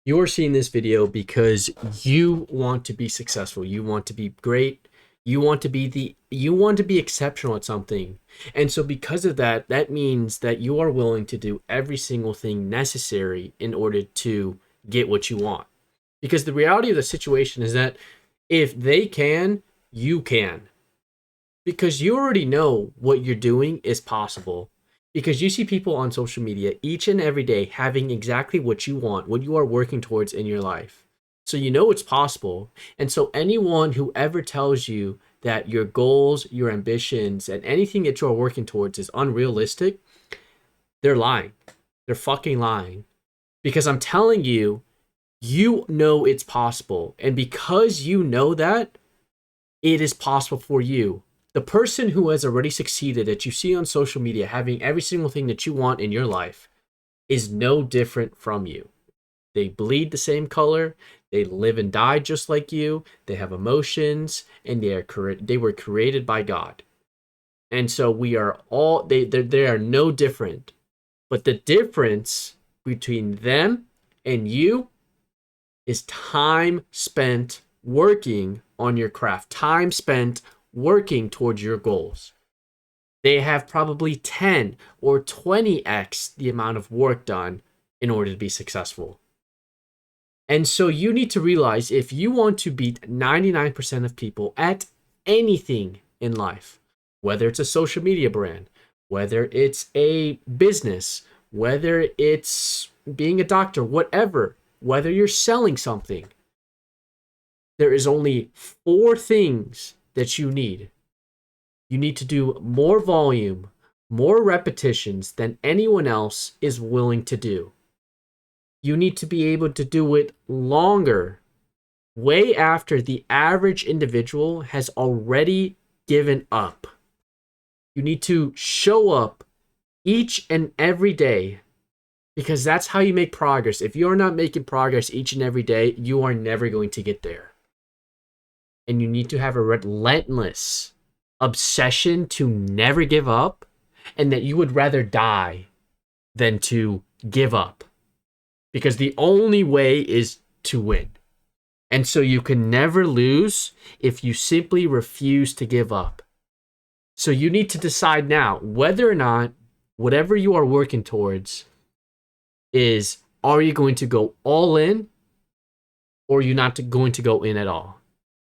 You are seeing this video because you want to be successful. You want to be great. You want to be exceptional at something. And so because of that, that means that you are willing to do every single thing necessary in order to get what you want. Because the reality of the situation is that if they can, you can. Because you already know what you're doing is possible. Because you see people on social media each and every day having exactly what you want, what you are working towards in your life. So you know it's possible. And so anyone who ever tells you that your goals, your ambitions, and anything that you're working towards is unrealistic, they're lying. They're fucking lying. Because I'm telling you, you know it's possible. And because you know that, it is possible for you. The person who has already succeeded that you see on social media having every single thing that you want in your life is no different from you. They bleed the same color, they live and die just like you, they have emotions, and they were created by God. And so we are all they are no different. But the difference between them and you is time spent working on your craft, time spent working towards your goals. They have probably 10 or 20x the amount of work done in order to be successful. And so you need to realize if you want to beat 99% of people at anything in life, whether it's a social media brand, whether it's a business, whether it's being a doctor, whatever, whether you're selling something, there is only 4 things that you need. You need to do more volume, more repetitions than anyone else is willing to do. You need to be able to do it longer, way after the average individual has already given up. You need to show up each and every day because that's how you make progress. If you're not making progress each and every day, you are never going to get there. And you need to have a relentless obsession to never give up, and that you would rather die than to give up. Because the only way is to win. And so you can never lose if you simply refuse to give up. So you need to decide now whether or not whatever you are working towards is, are you going to go all in or are you not going to go in at all?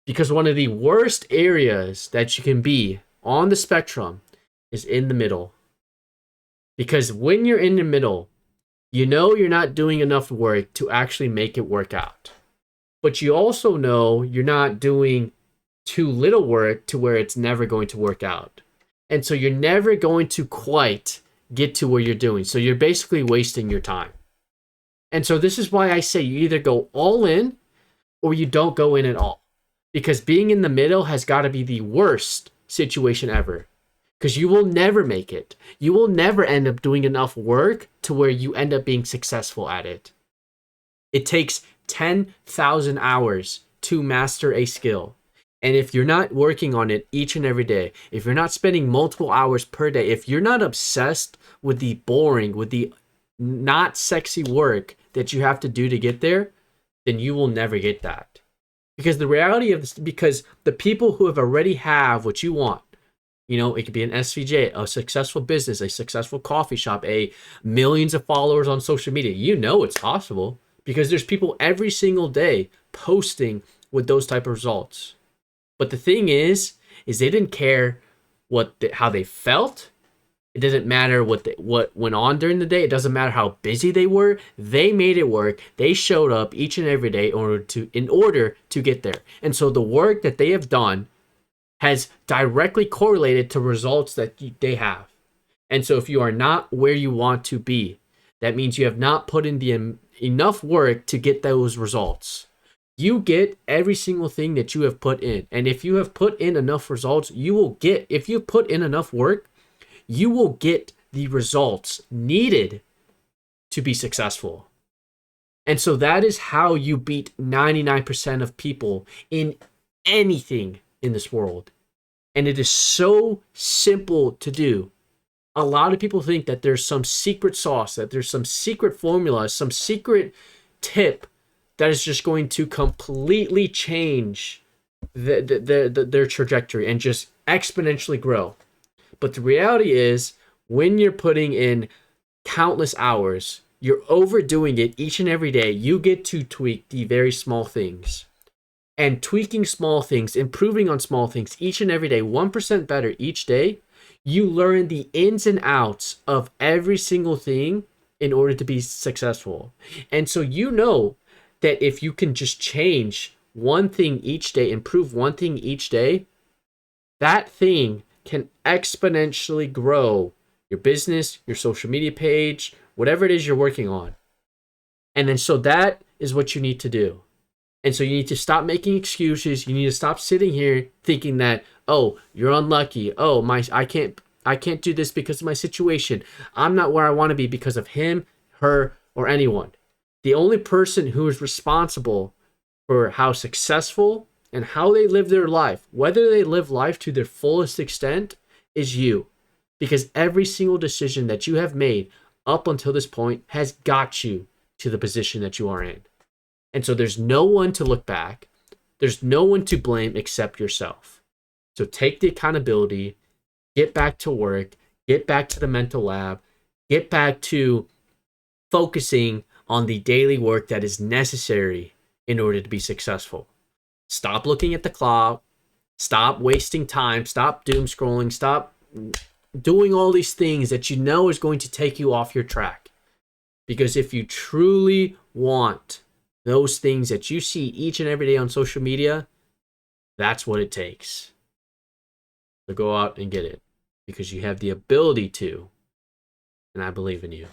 Because one of the worst areas that you can be on the spectrum is in the middle. Because when you're in the middle, you know you're not doing enough work to actually make it work out. But you also know you're not doing too little work to where it's never going to work out. And so you're never going to quite get to where you're doing. So you're basically wasting your time. And so this is why I say you either go all in or you don't go in at all. Because being in the middle has got to be the worst situation ever. Because you will never make it. You will never end up doing enough work to where you end up being successful at it. It takes 10,000 hours to master a skill. And if you're not working on it each and every day, if you're not spending multiple hours per day, if you're not obsessed with the boring, with the not sexy work that you have to do to get there, then you will never get that. Because the reality of this, because the people who have already have what you want, you know, it could be an SVJ, a successful business, a successful coffee shop, a millions of followers on social media. You know it's possible because there's people every single day posting with those type of results. But the thing is they didn't care how they felt. It doesn't matter what went on during the day. It doesn't matter how busy they were. They made it work. They showed up each and every day in order to get there. And so the work that they have done has directly correlated to results that they have. And so if you are not where you want to be, that means you have not put in enough work to get those results. You get every single thing that you have put in. And if you have put in enough results, if you put in enough work, you will get the results needed to be successful. And so that is how you beat 99% of people in anything in this world. And it is so simple to do. A lot of people think that there's some secret sauce, that there's some secret formula, some secret tip that is just going to completely change their trajectory and just exponentially grow. But the reality is, when you're putting in countless hours, you're overdoing it each and every day. You get to tweak the very small things. And tweaking small things, improving on small things each and every day, 1% better each day, you learn the ins and outs of every single thing in order to be successful. And so you know that if you can just change one thing each day, improve one thing each day, that thing can exponentially grow your business, your social media page, whatever it is you're working on. And then so that is what you need to do. And so you need to stop making excuses. You need to stop sitting here thinking that, oh, you're unlucky. Oh, I can't do this because of my situation. I'm not where I want to be because of him, her, or anyone. The only person who is responsible for how successful and how they live their life, whether they live life to their fullest extent, is you. Because every single decision that you have made up until this point has got you to the position that you are in. And so there's no one to look back. There's no one to blame except yourself. So take the accountability, get back to work, get back to the mental lab, get back to focusing on the daily work that is necessary in order to be successful. Stop looking at the clock. Stop wasting time. Stop doom scrolling. Stop doing all these things that you know is going to take you off your track. Because if you truly want those things that you see each and every day on social media, that's what it takes. So go out and get it because you have the ability to, and I believe in you.